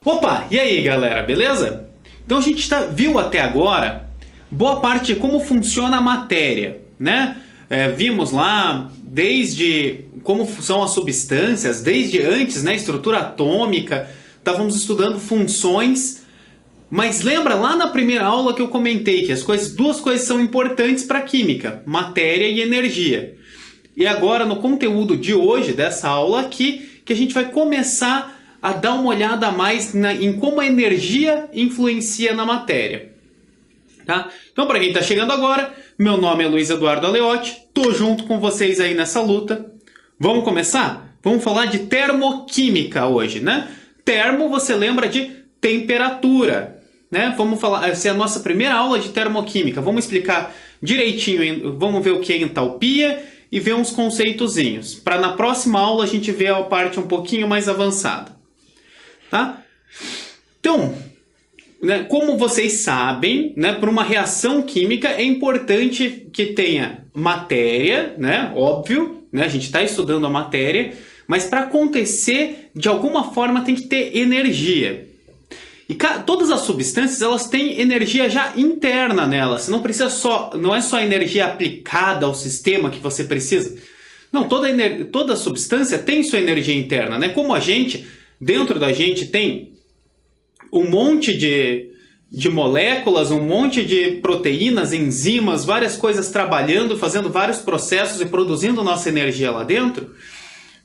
Opa, e aí galera, beleza? Então a gente viu até agora boa parte de como funciona a matéria, né? Vimos lá desde como são as substâncias, desde antes, né? Estrutura atômica, estávamos estudando funções, mas lembra lá na primeira aula que eu comentei que duas coisas são importantes para a química, matéria e energia. E agora no conteúdo de hoje, dessa aula aqui, que a gente vai começar a dar uma olhada a mais em como a energia influencia na matéria. Tá? Então, para quem está chegando agora, meu nome é Luiz Eduardo Aleotti, estou junto com vocês aí nessa luta. Vamos começar? Vamos falar de termoquímica hoje, né? Termo, você lembra de temperatura, né? Vamos falar, essa é a nossa primeira aula de termoquímica. Vamos explicar direitinho, vamos ver o que é entalpia e ver uns conceitozinhos, para na próxima aula a gente ver a parte um pouquinho mais avançada. Tá? Então, né, como vocês sabem, né, para uma reação química é importante que tenha matéria, né, óbvio, né, a gente está estudando a matéria, mas para acontecer, de alguma forma tem que ter energia. E todas as substâncias elas têm energia já interna nelas. Não é só energia aplicada ao sistema que você precisa. Não, toda substância tem sua energia interna, né? Como dentro da gente tem um monte de moléculas, um monte de proteínas, enzimas, várias coisas trabalhando, fazendo vários processos e produzindo nossa energia lá dentro.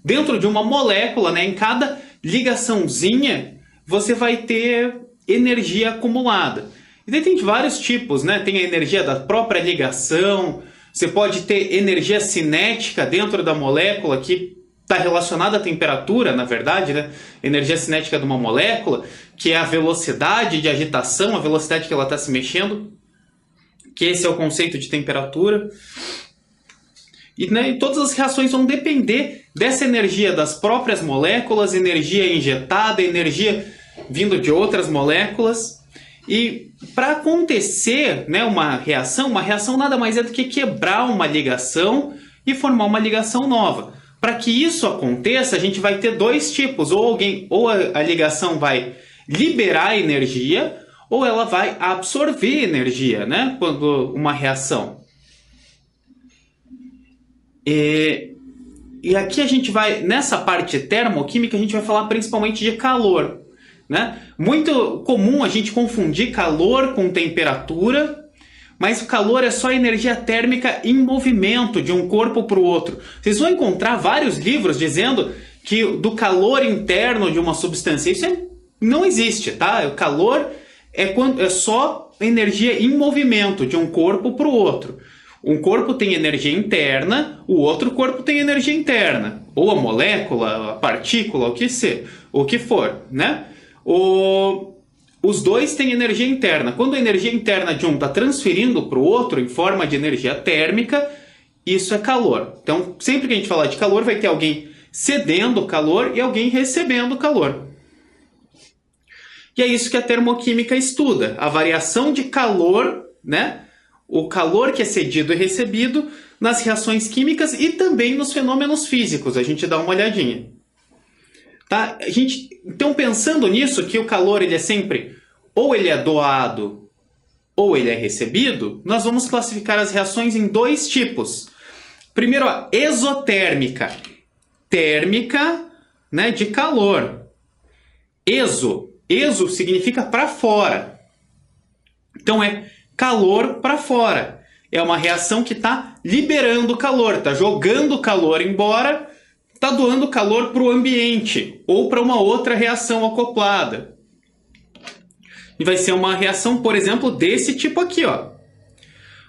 Dentro de uma molécula, né, em cada ligaçãozinha, você vai ter energia acumulada. E daí tem vários tipos, né? Tem a energia da própria ligação, você pode ter energia cinética dentro da molécula que está relacionada à temperatura, na verdade, né? Energia cinética de uma molécula, que é a velocidade de agitação, a velocidade que ela está se mexendo, que esse é o conceito de temperatura. E todas as reações vão depender dessa energia das próprias moléculas, energia injetada, energia vindo de outras moléculas. E para acontecer, né, uma reação nada mais é do que quebrar uma ligação e formar uma ligação nova. Para que isso aconteça, a gente vai ter dois tipos. Ou a ligação vai liberar energia, ou ela vai absorver energia, né, quando uma reação. E aqui a gente vai, nessa parte termoquímica, a gente vai falar principalmente de calor, né? Muito comum a gente confundir calor com temperatura, mas o calor é só energia térmica em movimento de um corpo para o outro. Vocês vão encontrar vários livros dizendo que do calor interno de uma substância. Não existe, tá? O calor é só energia em movimento de um corpo para o outro. Um corpo tem energia interna, o outro corpo tem energia interna. Ou a molécula, a partícula, o que for, né? Os dois têm energia interna. Quando a energia interna de um está transferindo para o outro em forma de energia térmica, isso é calor. Então, sempre que a gente falar de calor, vai ter alguém cedendo calor e alguém recebendo calor. E é isso que a termoquímica estuda. A variação de calor, né? O calor que é cedido e recebido nas reações químicas e também nos fenômenos físicos. A gente dá uma olhadinha. Tá? Então, pensando nisso, que o calor ele é sempre ou ele é doado ou ele é recebido, nós vamos classificar as reações em dois tipos. Primeiro, a exotérmica. Térmica, né, de calor. Exo significa para fora. Então, é calor para fora. É uma reação que está liberando calor, está jogando calor embora, está doando calor para o ambiente ou para uma outra reação acoplada. E vai ser uma reação, por exemplo, desse tipo aqui, ó.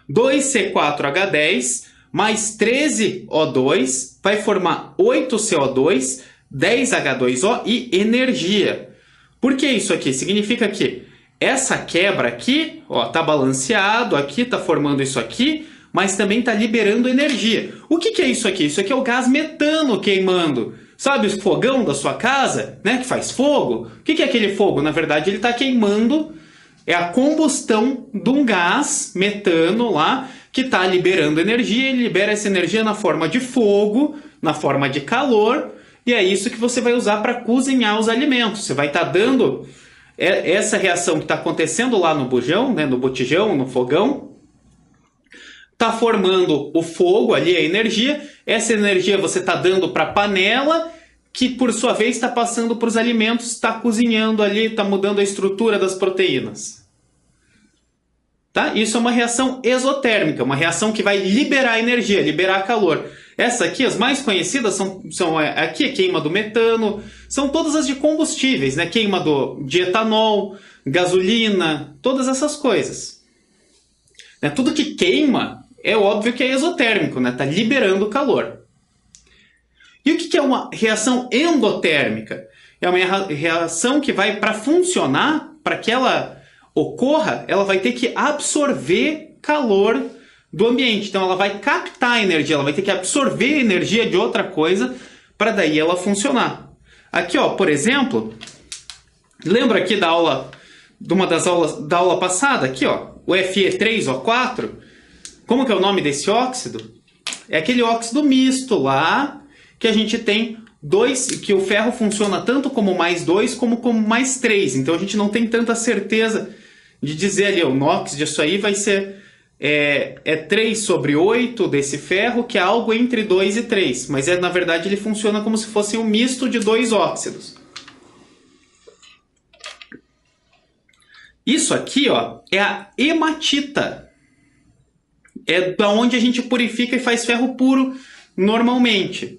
2C4H10 mais 13O2 vai formar 8CO2, 10H2O e energia. Por que isso aqui? Significa que essa quebra aqui, ó, tá balanceado, aqui tá formando isso aqui, mas também está liberando energia. O que é isso aqui? Isso aqui é o gás metano queimando. Sabe o fogão da sua casa, né, que faz fogo? O que é aquele fogo? Na verdade, ele está queimando, é a combustão de um gás metano lá, que está liberando energia. Ele libera essa energia na forma de fogo, na forma de calor, e é isso que você vai usar para cozinhar os alimentos. Você vai estar dando essa reação que está acontecendo lá no bujão, né, no botijão, no fogão, está formando o fogo ali, a energia. Essa energia você está dando para a panela, que por sua vez está passando para os alimentos, está cozinhando ali, está mudando a estrutura das proteínas. Tá? Isso é uma reação exotérmica, uma reação que vai liberar energia, liberar calor. Essa aqui, as mais conhecidas, são aqui a queima do metano, são todas as de combustíveis, né? Queima de etanol, gasolina, todas essas coisas. Né? Tudo que queima é óbvio que é exotérmico, né? Está liberando calor. E o que é uma reação endotérmica? É uma reação que vai, para funcionar, para que ela ocorra, ela vai ter que absorver calor do ambiente. Então ela vai captar energia, ela vai ter que absorver energia de outra coisa para daí ela funcionar. Aqui, ó, por exemplo, lembra aqui da aula, de uma das aulas da aula passada, aqui, ó, o Fe3O4. Como que é o nome desse óxido? É aquele óxido misto lá que a gente tem que o ferro funciona tanto como +2 como +3. Então a gente não tem tanta certeza de dizer ali, o NOx disso aí vai ser 3/8 desse ferro, que é algo entre 2 e 3. Mas na verdade ele funciona como se fosse um misto de dois óxidos. Isso aqui, ó, é a hematita. É da onde a gente purifica e faz ferro puro normalmente.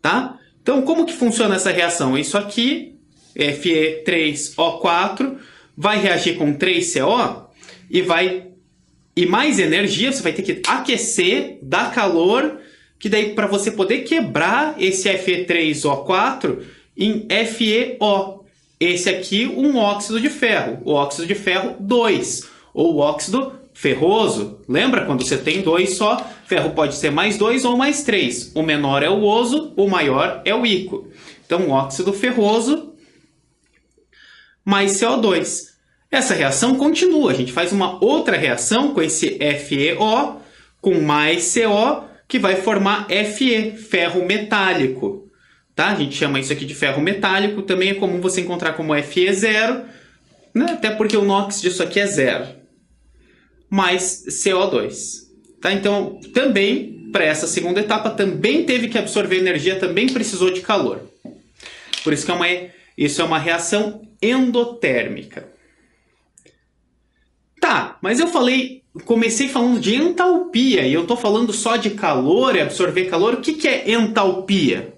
Tá? Então, como que funciona essa reação? Isso aqui, Fe3O4, vai reagir com 3CO e mais energia, você vai ter que aquecer, dar calor, que daí para você poder quebrar esse Fe3O4 em FeO. Esse aqui, um óxido de ferro, o óxido de ferro 2, ou óxido ferroso. Lembra quando você tem 2 só? Ferro pode ser +2 ou +3. O menor é o oso, o maior é o íquo. Então, óxido ferroso mais CO2. Essa reação continua. A gente faz uma outra reação com esse FeO com mais CO, que vai formar Fe, ferro metálico. Tá? A gente chama isso aqui de ferro metálico. Também é comum você encontrar como Fe0, né? Até porque o NOx disso aqui é 0. Mais CO2. Tá? Então, também, para essa segunda etapa, também teve que absorver energia, também precisou de calor. Por isso que isso é uma reação endotérmica. Tá, mas comecei falando de entalpia, e eu estou falando só de calor e absorver calor. O que é entalpia?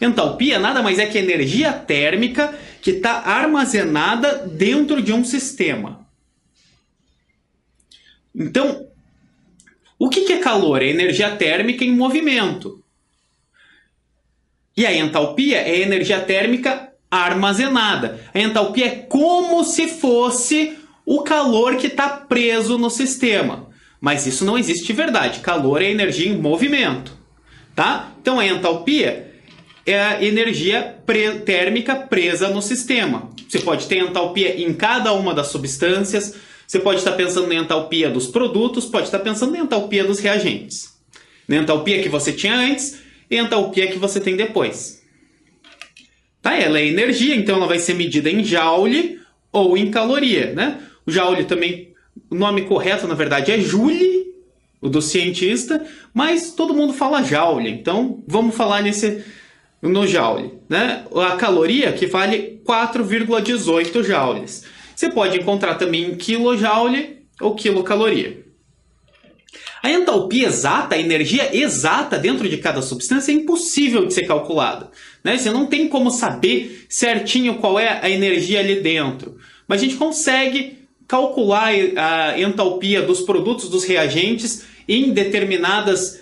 Entalpia nada mais é que energia térmica que está armazenada dentro de um sistema. Então, o que é calor? É energia térmica em movimento. E a entalpia é energia térmica armazenada. A entalpia é como se fosse o calor que está preso no sistema. Mas isso não existe de verdade. Calor é energia em movimento. Tá? Então, a entalpia é a energia térmica presa no sistema. Você pode ter entalpia em cada uma das substâncias. Você pode estar pensando na entalpia dos produtos, pode estar pensando na entalpia dos reagentes. Na entalpia que você tinha antes e a entalpia que você tem depois. Tá? Ela é energia, então ela vai ser medida em joule ou em caloria. Né? O joule também, o nome correto na verdade é joule, o do cientista, mas todo mundo fala joule, então vamos falar no joule. Né? A caloria que vale 4,18 joules. Você pode encontrar também em quilojoule ou quilocaloria. A entalpia exata, a energia exata dentro de cada substância é impossível de ser calculada. Né? Você não tem como saber certinho qual é a energia ali dentro. Mas a gente consegue calcular a entalpia dos produtos, dos reagentes, em determinadas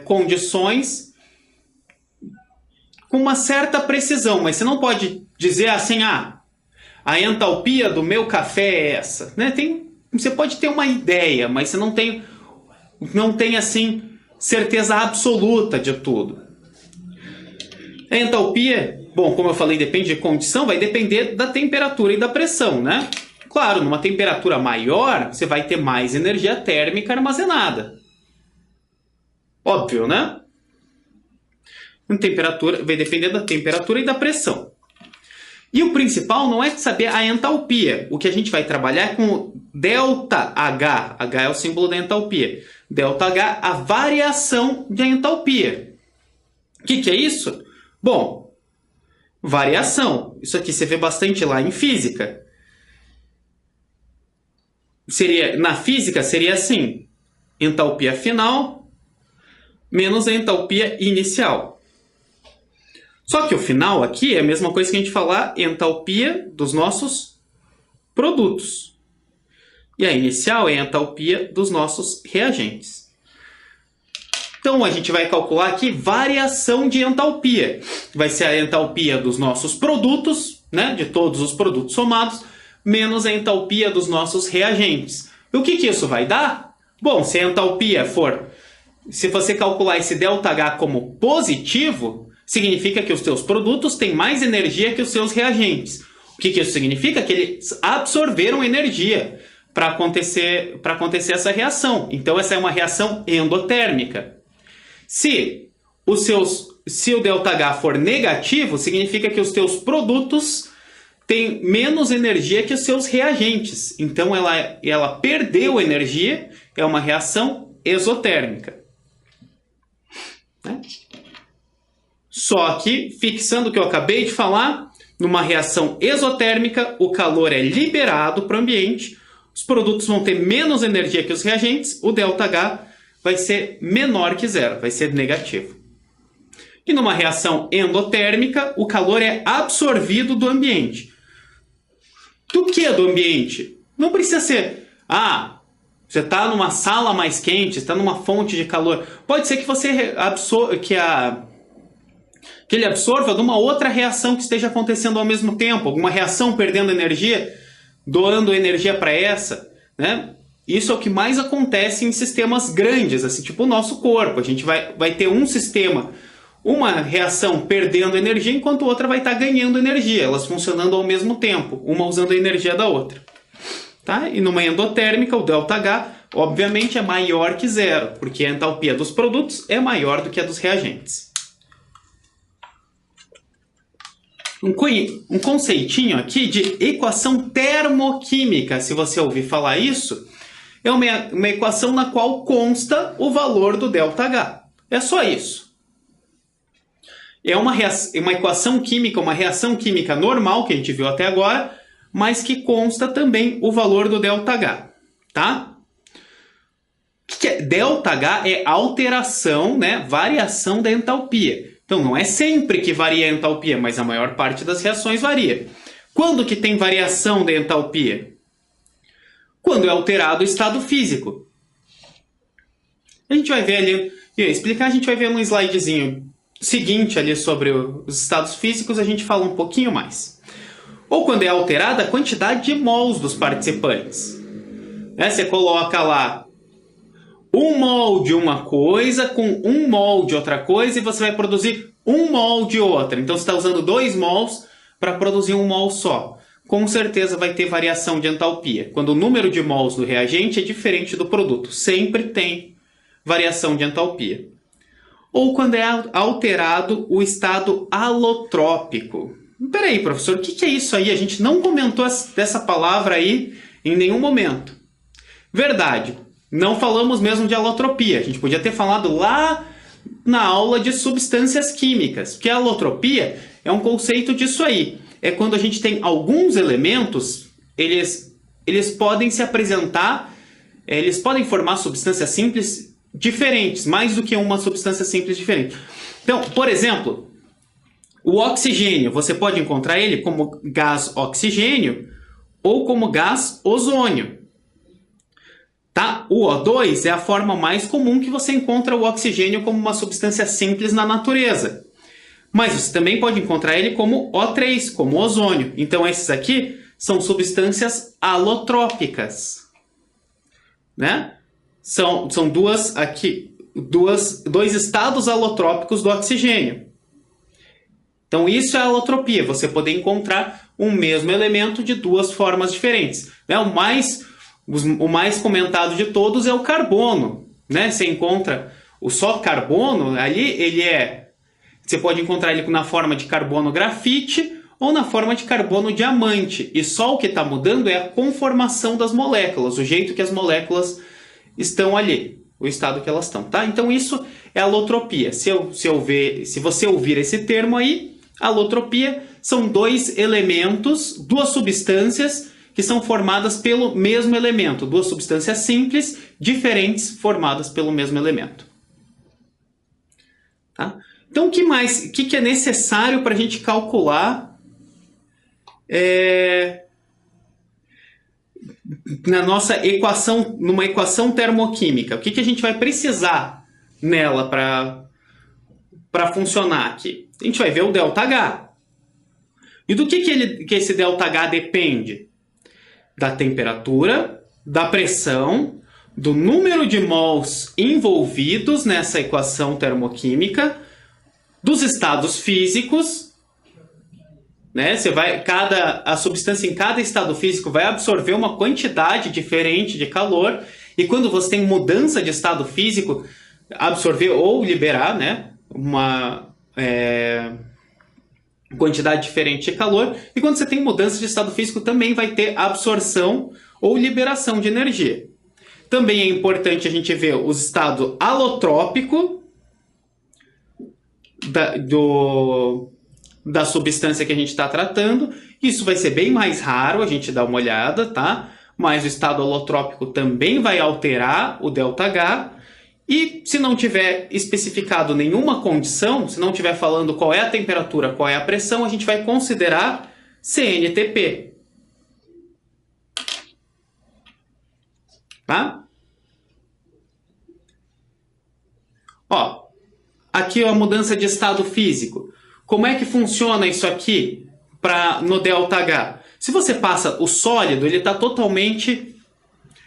condições com uma certa precisão. Mas você não pode dizer assim, a entalpia do meu café é essa. Né? Você pode ter uma ideia, mas você não tem assim, certeza absoluta de tudo. A entalpia, bom, como eu falei, depende de condição, vai depender da temperatura e da pressão. Né? Claro, numa temperatura maior, você vai ter mais energia térmica armazenada. Óbvio, né? vai depender da temperatura e da pressão. E o principal não é saber a entalpia. O que a gente vai trabalhar é com o ΔH. H é o símbolo da entalpia. ΔH, a variação de entalpia. O que é isso? Bom, variação. Isso aqui você vê bastante lá em física. Na física seria assim: entalpia final menos a entalpia inicial. Só que o final aqui é a mesma coisa que a gente falar entalpia dos nossos produtos. E a inicial é a entalpia dos nossos reagentes. Então a gente vai calcular aqui variação de entalpia. Vai ser a entalpia dos nossos produtos, né, de todos os produtos somados, menos a entalpia dos nossos reagentes. E o que isso vai dar? Bom, se a entalpia se você calcular esse ΔH como positivo, significa que os teus produtos têm mais energia que os seus reagentes. O que isso significa? Que eles absorveram energia para acontecer essa reação. Então essa é uma reação endotérmica. Se o ΔH for negativo, significa que os teus produtos têm menos energia que os seus reagentes. Então ela perdeu energia, é uma reação exotérmica. Né? Só que, fixando o que eu acabei de falar, numa reação exotérmica, o calor é liberado para o ambiente, os produtos vão ter menos energia que os reagentes, o ΔH vai ser menor que zero, vai ser negativo. E numa reação endotérmica, o calor é absorvido do ambiente. Do que do ambiente? Não precisa ser, você está numa sala mais quente, está numa fonte de calor. Pode ser que você que ele absorva de uma outra reação que esteja acontecendo ao mesmo tempo, alguma reação perdendo energia, doando energia para essa, né? Isso é o que mais acontece em sistemas grandes, assim, tipo o nosso corpo. A gente vai ter um sistema, uma reação perdendo energia, enquanto a outra vai estar ganhando energia, elas funcionando ao mesmo tempo, uma usando a energia da outra. Tá? E numa endotérmica, o ΔH, obviamente, é maior que zero, porque a entalpia dos produtos é maior do que a dos reagentes. Um conceitinho aqui de equação termoquímica, se você ouvir falar isso, é uma equação na qual consta o valor do ΔH. É só isso. É uma equação química, uma reação química normal, que a gente viu até agora, mas que consta também o valor do ΔH. Tá? O que é? ΔH é alteração, né? Variação da entalpia. Então, não é sempre que varia a entalpia, mas a maior parte das reações varia. Quando que tem variação da entalpia? Quando é alterado o estado físico. A gente vai ver ali, a gente vai ver num slidezinho seguinte ali sobre os estados físicos, a gente fala um pouquinho mais. Ou quando é alterada a quantidade de mols dos participantes. Você coloca lá 1 mol de uma coisa com 1 mol de outra coisa e você vai produzir 1 mol de outra. Então você está usando 2 mols para produzir 1 mol só. Com certeza vai ter variação de entalpia. Quando o número de mols do reagente é diferente do produto. Sempre tem variação de entalpia. Ou quando é alterado o estado alotrópico. Peraí, professor, o que é isso aí? A gente não comentou dessa palavra aí em nenhum momento. Verdade. Não falamos mesmo de alotropia. A gente podia ter falado lá na aula de substâncias químicas. Porque a alotropia é um conceito disso aí. É quando a gente tem alguns elementos, eles podem se apresentar, eles podem formar substâncias simples diferentes, mais do que uma substância simples diferente. Então, por exemplo, o oxigênio, você pode encontrar ele como gás oxigênio ou como gás ozônio. Tá? O O2 é a forma mais comum que você encontra o oxigênio como uma substância simples na natureza. Mas você também pode encontrar ele como O3, como ozônio. Então esses aqui são substâncias alotrópicas. Né? São dois estados alotrópicos do oxigênio. Então isso é alotropia, você poder encontrar um mesmo elemento de duas formas diferentes. Né? O mais comentado de todos é o carbono. Né? Você encontra o só carbono, ali ele é... Você pode encontrar ele na forma de carbono grafite ou na forma de carbono diamante. E só o que está mudando é a conformação das moléculas, o jeito que as moléculas estão ali, o estado que elas estão, tá? Então isso é alotropia. Se você ouvir esse termo aí, alotropia são dois elementos, duas substâncias que são formadas pelo mesmo elemento, duas substâncias simples, diferentes, formadas pelo mesmo elemento. Tá? Então o que mais? O que é necessário para a gente calcular na nossa equação, numa equação termoquímica? O que a gente vai precisar nela para funcionar aqui? A gente vai ver o ΔH. E do que esse ΔH depende? Da temperatura, da pressão, do número de mols envolvidos nessa equação termoquímica, dos estados físicos, né? A substância em cada estado físico vai absorver uma quantidade diferente de calor, e quando você tem mudança de estado físico, absorver ou liberar, né, uma quantidade diferente de calor, e quando você tem mudança de estado físico também vai ter absorção ou liberação de energia. Também é importante a gente ver o estado alotrópico da substância que a gente está tratando. Isso vai ser bem mais raro, a gente dá uma olhada, tá? Mas o estado alotrópico também vai alterar o ΔH. E se não tiver especificado nenhuma condição, se não tiver falando qual é a temperatura, qual é a pressão, a gente vai considerar CNTP. Tá? Ó, aqui a mudança de estado físico. Como é que funciona isso aqui no ΔH? Se você passa o sólido, ele está totalmente...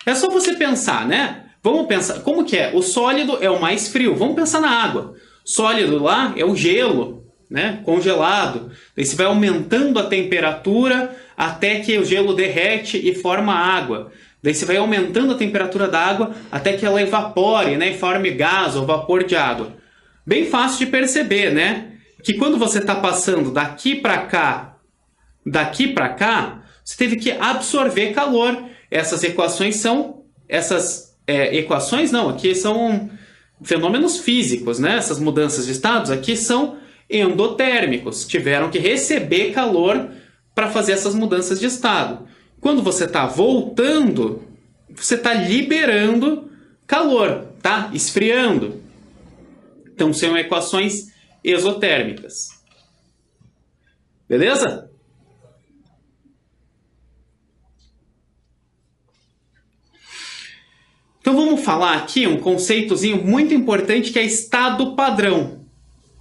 É só você pensar, né? Vamos pensar, como que é? O sólido é o mais frio. Vamos pensar na água. Sólido lá é o gelo, né? Congelado. Daí você vai aumentando a temperatura até que o gelo derrete e forma água. Daí você vai aumentando a temperatura da água até que ela evapore, né? E forme gás ou vapor de água. Bem fácil de perceber, né? Que quando você está passando daqui para cá, você teve que absorver calor. Essas equações são... equações não, aqui são fenômenos físicos, né? Essas mudanças de estados aqui são endotérmicos, tiveram que receber calor para fazer essas mudanças de estado. Quando você está voltando, você está liberando calor, tá? Esfriando. Então são equações exotérmicas. Beleza? Então vamos falar aqui um conceitozinho muito importante que é estado padrão.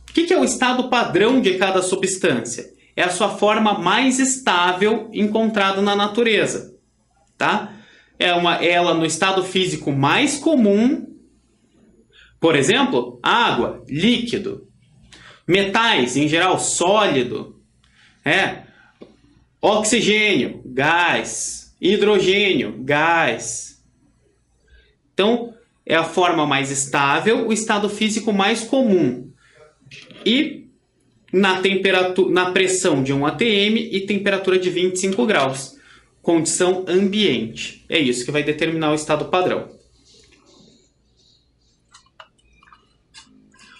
O que é o estado padrão de cada substância? É a sua forma mais estável encontrada na natureza. Tá? Ela no estado físico mais comum, por exemplo, água, líquido. Metais, em geral, sólido. Oxigênio, gás. Hidrogênio, gás. Então, é a forma mais estável, o estado físico mais comum. E na pressão de 1 atm e temperatura de 25 graus. Condição ambiente. É isso que vai determinar o estado padrão.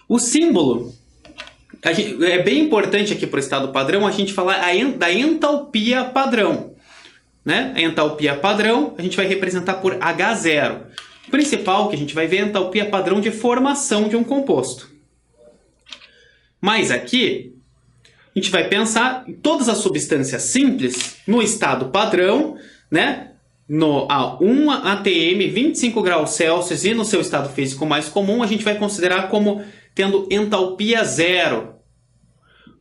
O símbolo... é bem importante aqui para o estado padrão a gente falar da entalpia padrão. Né? A entalpia padrão a gente vai representar por H0. O principal que a gente vai ver é a entalpia padrão de formação de um composto. Mas aqui, a gente vai pensar em todas as substâncias simples no estado padrão, né? A 1 atm, 25 graus Celsius e no seu estado físico mais comum, a gente vai considerar como tendo entalpia zero.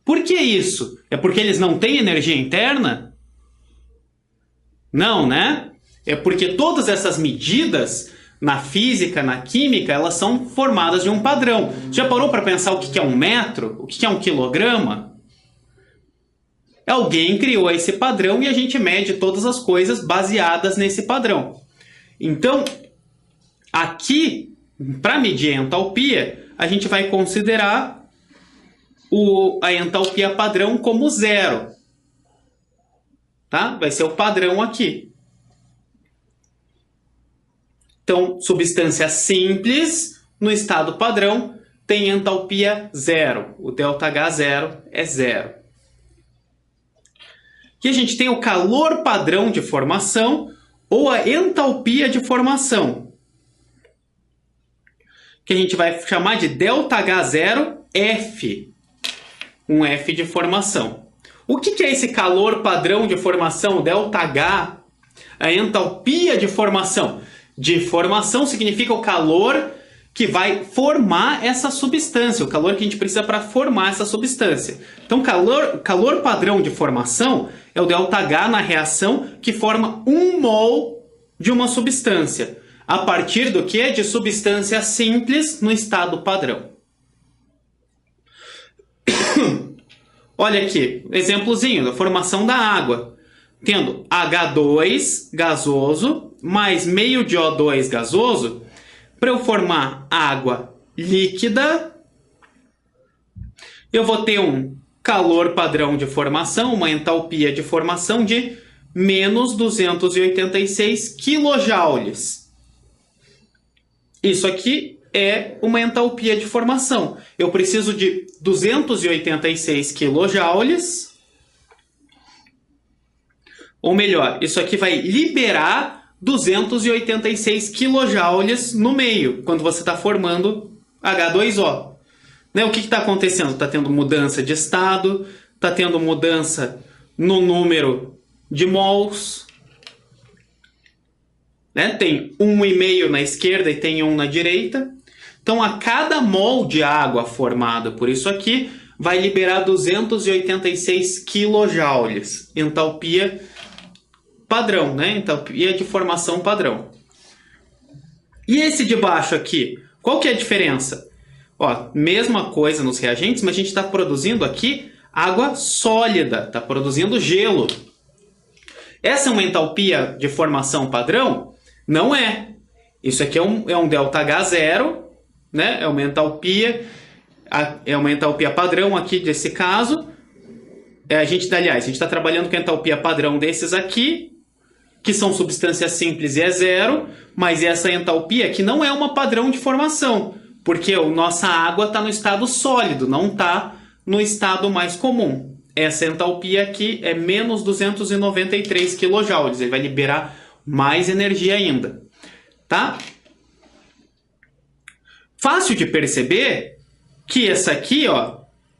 Por que isso? É porque eles não têm energia interna? Não, né? É porque todas essas medidas... na física, na química, elas são formadas de um padrão. Já parou para pensar o que é um metro? O que é um quilograma? Alguém criou esse padrão e a gente mede todas as coisas baseadas nesse padrão. Então, aqui, para medir a entalpia, a gente vai considerar a entalpia padrão como zero. Tá? Vai ser o padrão aqui. Então, substância simples, no estado padrão, tem entalpia zero. O ΔH zero é zero. Aqui a gente tem o calor padrão de formação ou a entalpia de formação, que a gente vai chamar de ΔH0F, um F de formação. O que é esse calor padrão de formação, ΔH? A entalpia de formação. De formação significa o calor que vai formar essa substância, o calor que a gente precisa para formar essa substância. Então, calor padrão de formação é o ΔH na reação que forma 1 mol de uma substância, a partir do que? De substância simples no estado padrão. Olha aqui, exemplozinho da formação da água. Tendo H2 gasoso mais meio de O2 gasoso, para eu formar água líquida, eu vou ter um calor padrão de formação, uma entalpia de formação de menos 286 quilojoules. Isso aqui é uma entalpia de formação. Eu preciso de 286 quilojoules. Ou melhor, isso aqui vai liberar 286 quilojoules no meio, quando você está formando H2O. Né? O que está acontecendo? Está tendo mudança de estado, está tendo mudança no número de mols. Né? Tem 1,5 na esquerda e tem 1 na direita. Então, a cada mol de água formado por isso aqui, vai liberar 286 quilojoules. Entalpia padrão, né? Entalpia de formação padrão. E esse de baixo aqui, qual que é a diferença? Ó, mesma coisa nos reagentes, mas a gente está produzindo aqui água sólida, está produzindo gelo. Essa é uma entalpia de formação padrão? Não é. Isso aqui é um ΔH zero, né? É uma entalpia padrão aqui desse caso. A gente está trabalhando com a entalpia padrão desses aqui, que são substâncias simples e é zero, mas essa entalpia aqui não é uma padrão de formação, porque a nossa água está no estado sólido, não está no estado mais comum. Essa entalpia aqui é menos 293 kJ, ele vai liberar mais energia ainda. Tá? Fácil de perceber que essa aqui, ó,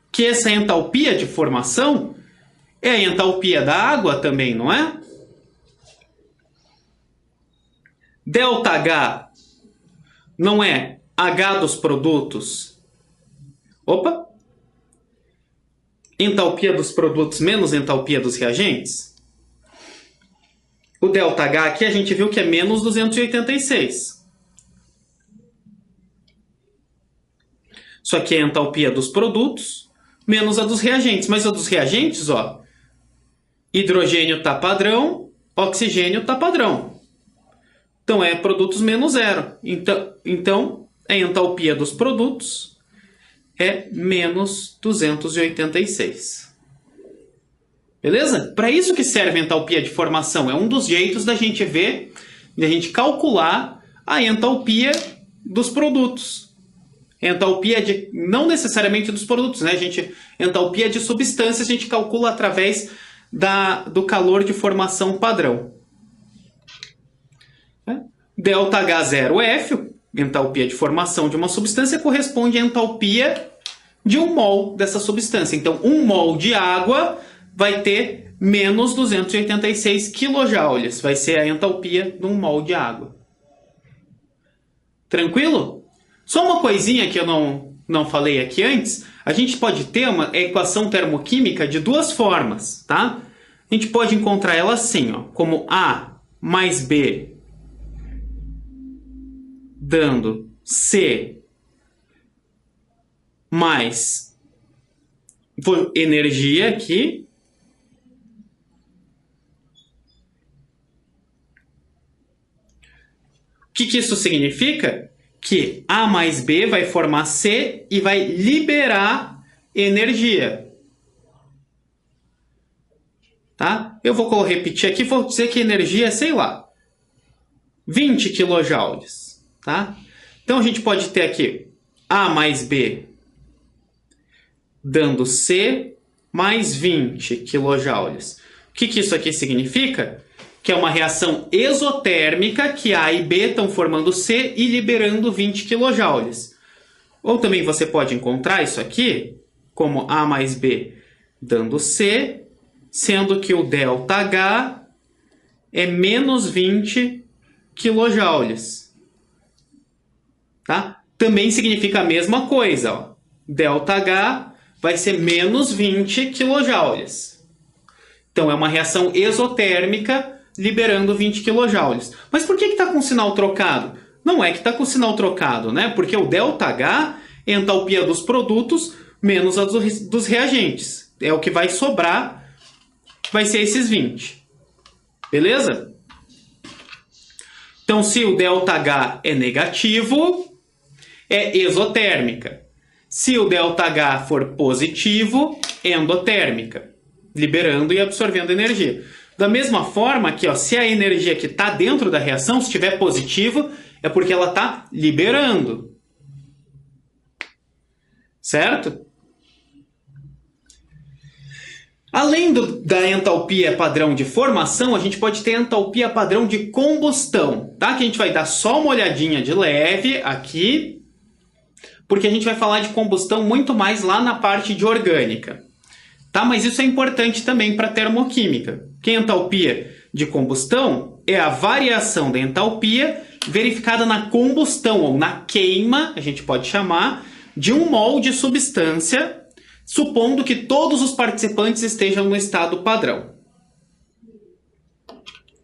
que essa entalpia de formação é a entalpia da água também, não é? ΔH não é H dos produtos. Opa! Entalpia dos produtos menos entalpia dos reagentes. O ΔH aqui a gente viu que é menos 286. Isso aqui é a entalpia dos produtos menos a dos reagentes. Mas a dos reagentes, ó, hidrogênio está padrão, oxigênio está padrão. Então, é produtos menos zero. Então, a entalpia dos produtos é menos 286. Beleza? Para isso que serve a entalpia de formação. É um dos jeitos da gente ver, da gente calcular a entalpia dos produtos. Entalpia de, não necessariamente dos produtos, né? Entalpia de substâncias a gente calcula através do calor de formação padrão. ΔH0F, entalpia de formação de uma substância, corresponde à entalpia de 1 mol dessa substância. Então, 1 mol de água vai ter menos 286 quilojoules. Vai ser a entalpia de 1 mol de água. Tranquilo? Só uma coisinha que eu não falei aqui antes. A gente pode ter uma equação termoquímica de duas formas, tá? A gente pode encontrar ela assim, ó, como A mais B dando C mais energia aqui. O que isso significa? Que A mais B vai formar C e vai liberar energia. Tá? Eu vou repetir aqui, vou dizer que energia é, sei lá, 20 kJ. Tá? Então, a gente pode ter aqui A mais B dando C mais 20 kJ. O que isso aqui significa? Que é uma reação exotérmica, que A e B estão formando C e liberando 20 kJ. Ou também você pode encontrar isso aqui como A mais B dando C, sendo que o ΔH é menos 20 kJ. Tá? Também significa a mesma coisa. Ó. ΔH vai ser menos 20 kJ. Então, é uma reação exotérmica liberando 20 kJ. Mas por que está com o sinal trocado? Não é que está com o sinal trocado, né? Porque o ΔH é a entalpia dos produtos menos a dos reagentes. É o que vai sobrar, vai ser esses 20. Beleza? Então, se o ΔH é negativo, é exotérmica. Se o ΔH for positivo, é endotérmica, liberando e absorvendo energia. Da mesma forma que, ó, se a energia que está dentro da reação, se estiver positiva, é porque ela está liberando. Certo? Além da entalpia padrão de formação, a gente pode ter a entalpia padrão de combustão. Tá? Que a gente vai dar só uma olhadinha de leve aqui, porque a gente vai falar de combustão muito mais lá na parte de orgânica. Tá? Mas isso é importante também para a termoquímica. Que a entalpia de combustão é a variação da entalpia verificada na combustão, ou na queima, a gente pode chamar, de um mol de substância, supondo que todos os participantes estejam no estado padrão.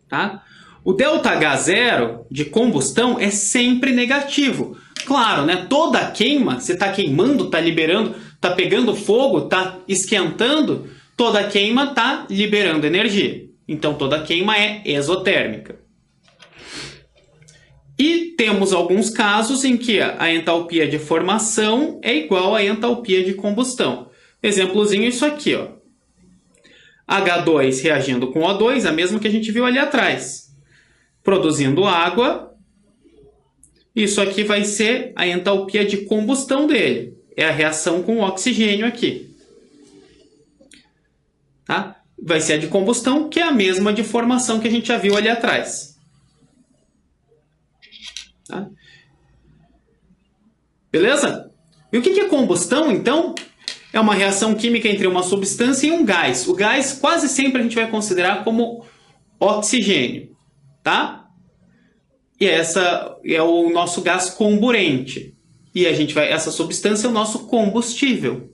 Tá? O ΔH0 de combustão é sempre negativo. Claro, né? Toda queima, você está queimando, está liberando, está pegando fogo, está esquentando, toda queima está liberando energia. Então, toda queima é exotérmica. E temos alguns casos em que a entalpia de formação é igual à entalpia de combustão. Exemplozinho isso aqui, ó. H2 reagindo com O2, a mesma que a gente viu ali atrás. Produzindo água. Isso aqui vai ser a entalpia de combustão dele. É a reação com o oxigênio aqui. Tá? Vai ser a de combustão, que é a mesma de formação que a gente já viu ali atrás. Tá? Beleza? E o que é combustão, então? É uma reação química entre uma substância e um gás. O gás quase sempre a gente vai considerar como oxigênio. Tá? E essa é o nosso gás comburente. E essa substância é o nosso combustível.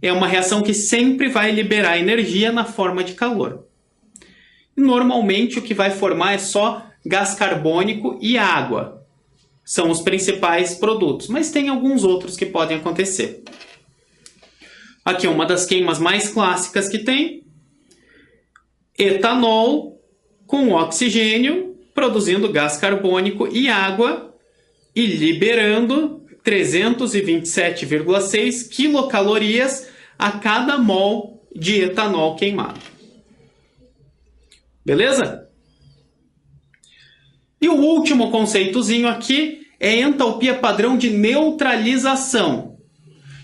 É uma reação que sempre vai liberar energia na forma de calor. Normalmente o que vai formar é só gás carbônico e água. São os principais produtos, mas tem alguns outros que podem acontecer. Aqui é uma das queimas mais clássicas que tem. Etanol com oxigênio, produzindo gás carbônico e água e liberando 327,6 quilocalorias a cada mol de etanol queimado. Beleza? E o último conceitozinho aqui é entalpia padrão de neutralização.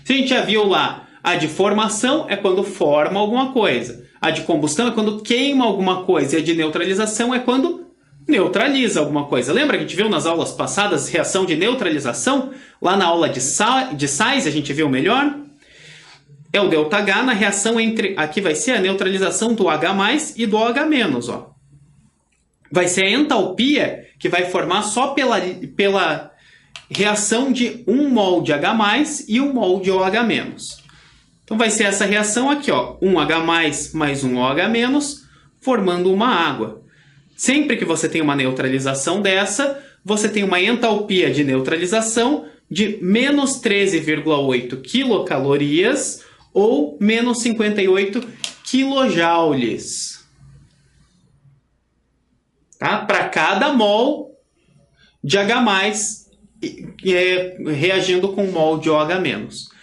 Se a gente já viu lá, a de formação é quando forma alguma coisa. A de combustão é quando queima alguma coisa. E a de neutralização é quando neutraliza alguma coisa. Lembra que a gente viu nas aulas passadas reação de neutralização? Lá na aula de sais a gente viu melhor? É o ΔH na reação entre... Aqui vai ser a neutralização do H+, e do OH-. Ó. Vai ser a entalpia que vai formar só pela reação de 1 mol de H+, e 1 mol de OH-. Então vai ser essa reação aqui, ó, 1H+, mais 1 OH-, formando uma água. Sempre que você tem uma neutralização dessa, você tem uma entalpia de neutralização de menos 13,8 quilocalorias ou menos 58 quilojoules. Tá? Para cada mol de H+, reagindo com 1 mol de OH-.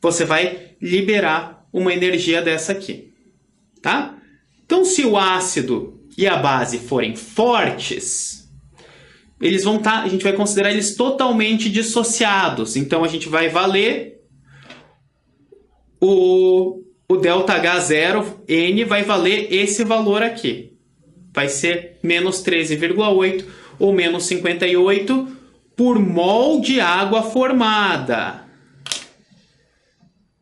você vai liberar uma energia dessa aqui, tá? Então, se o ácido e a base forem fortes, eles vão estar, a gente vai considerar eles totalmente dissociados. Então, a gente vai valer o ΔH0N vai valer esse valor aqui. Vai ser menos 13,8 ou menos 58 por mol de água formada.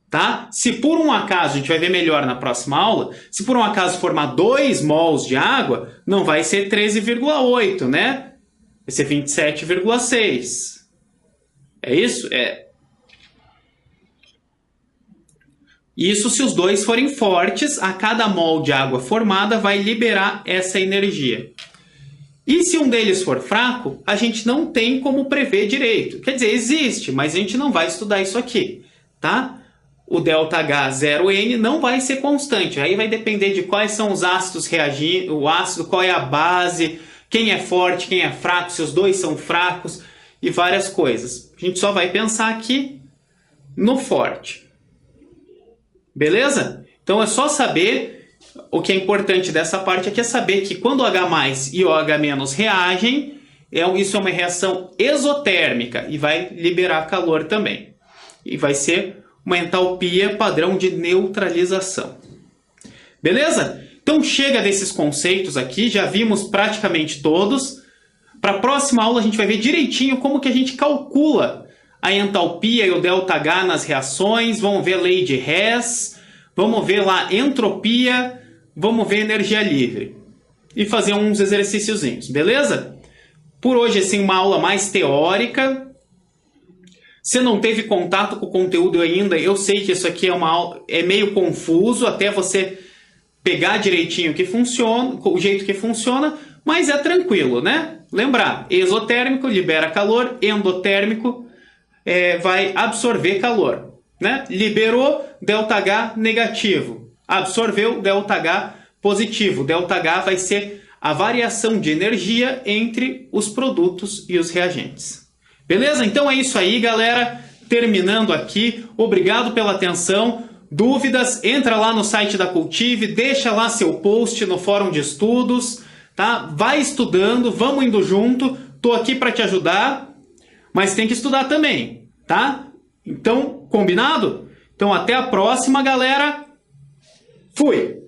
Tá? Se por um acaso, a gente vai ver melhor na próxima aula, se por um acaso formar 2 mols de água, não vai ser 13,8, né? Vai ser 27,6. É isso? É. Isso se os dois forem fortes, a cada mol de água formada vai liberar essa energia. E se um deles for fraco, a gente não tem como prever direito. Quer dizer, existe, mas a gente não vai estudar isso aqui, tá? O ΔH0N não vai ser constante. Aí vai depender de quais são os ácidos reagindo, o ácido, qual é a base, quem é forte, quem é fraco, se os dois são fracos e várias coisas. A gente só vai pensar aqui no forte. Beleza? Então é só saber, o que é importante dessa parte aqui é saber que quando o H+ e o H- reagem, isso é uma reação exotérmica e vai liberar calor também. E vai ser uma entalpia padrão de neutralização. Beleza? Então chega desses conceitos aqui, já vimos praticamente todos. Para a próxima aula a gente vai ver direitinho como que a gente calcula a entalpia e o ΔH nas reações, vamos ver lei de Hess, vamos ver lá entropia, vamos ver energia livre. E fazer uns exercíciozinhos, beleza? Por hoje, assim, uma aula mais teórica. Se não teve contato com o conteúdo ainda, eu sei que isso aqui é meio confuso, até você pegar direitinho o que funciona, o jeito que funciona, mas é tranquilo, né? Lembrar, exotérmico libera calor, endotérmico vai absorver calor, né? Liberou, ΔH negativo. Absorveu, ΔH positivo. ΔH vai ser a variação de energia entre os produtos e os reagentes. Beleza? Então é isso aí, galera. Terminando aqui. Obrigado pela atenção. Dúvidas? Entra lá no site da Cultive, deixa lá seu post no fórum de estudos, tá? Vai estudando, vamos indo junto. Tô aqui para te ajudar. Mas tem que estudar também, tá? Então, combinado? Então, até a próxima, galera. Fui!